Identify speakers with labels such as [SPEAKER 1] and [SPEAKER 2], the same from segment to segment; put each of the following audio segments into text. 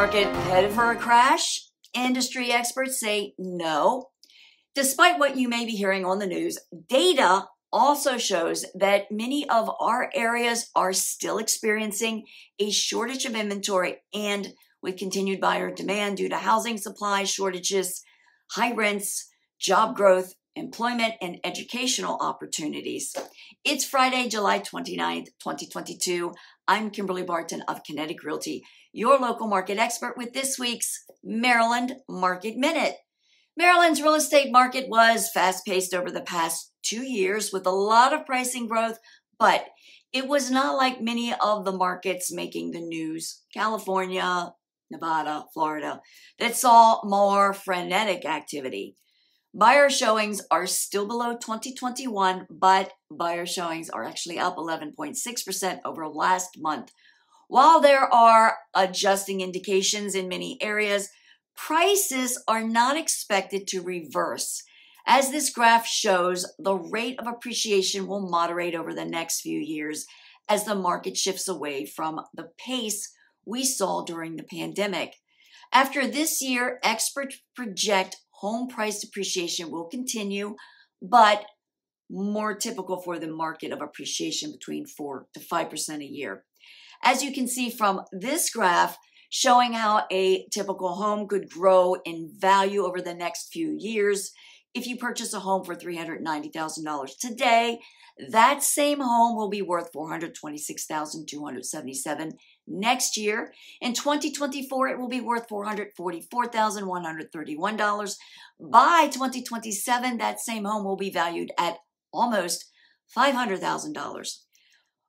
[SPEAKER 1] market headed for a crash? Industry experts say no. Despite what you may be hearing on the news, data also shows that many of our areas are still experiencing a shortage of inventory, and with continued buyer demand due to housing supply shortages, high rents, job growth, employment, and educational opportunities. It's Friday, July 29th, 2022. I'm Kimberly Barton of Kinetic Realty, your local market expert with this week's Maryland Market Minute. Maryland's real estate market was fast-paced over the past 2 years with a lot of pricing growth, but it was not like many of the markets making the news. California, Nevada, Florida, that saw more frenetic activity. Buyer showings are still below 2021, but buyer showings are actually up 11.6% over last month. While there are adjusting indications in many areas, prices are not expected to reverse. As this graph shows, the rate of appreciation will moderate over the next few years as the market shifts away from the pace we saw during the pandemic. After this year, experts project home price appreciation will continue, but more typical for the market of appreciation between 4 to 5% a year. As you can see from this graph, showing how a typical home could grow in value over the next few years. If you purchase a home for $390,000 today, that same home will be worth $426,277 next year. In 2024, it will be worth $444,131. By 2027, that same home will be valued at almost $500,000.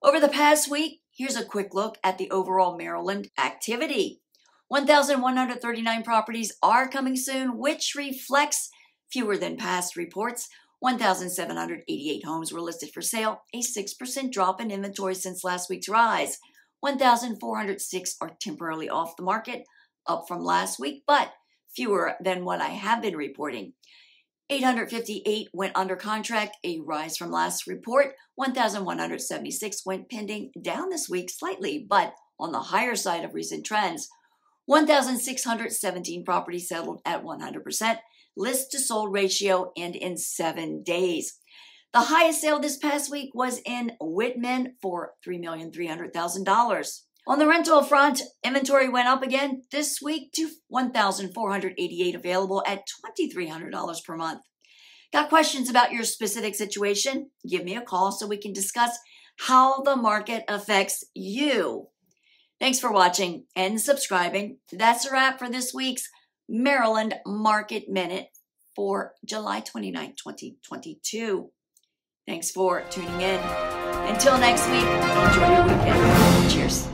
[SPEAKER 1] Over the past week, here's a quick look at the overall Maryland activity. 1,139 properties are coming soon, which reflects fewer than past reports. 1,788 homes were listed for sale, a 6% drop in inventory since last week's rise. 1,406 are temporarily off the market, up from last week, but fewer than what I have been reporting. 858 went under contract, a rise from last report. 1,176 went pending, down this week slightly, but on the higher side of recent trends. 1,617 properties settled at 100%, list to sold ratio, and in 7 days. The highest sale this past week was in Whitman for $3,300,000. On the rental front, inventory went up again this week to 1,488 available at $2,300 per month. Got questions about your specific situation? Give me a call so we can discuss how the market affects you. Thanks for watching and subscribing. That's a wrap for this week's Maryland Market Minute for July 29, 2022. Thanks for tuning in. Until next week, enjoy your weekend. Cheers.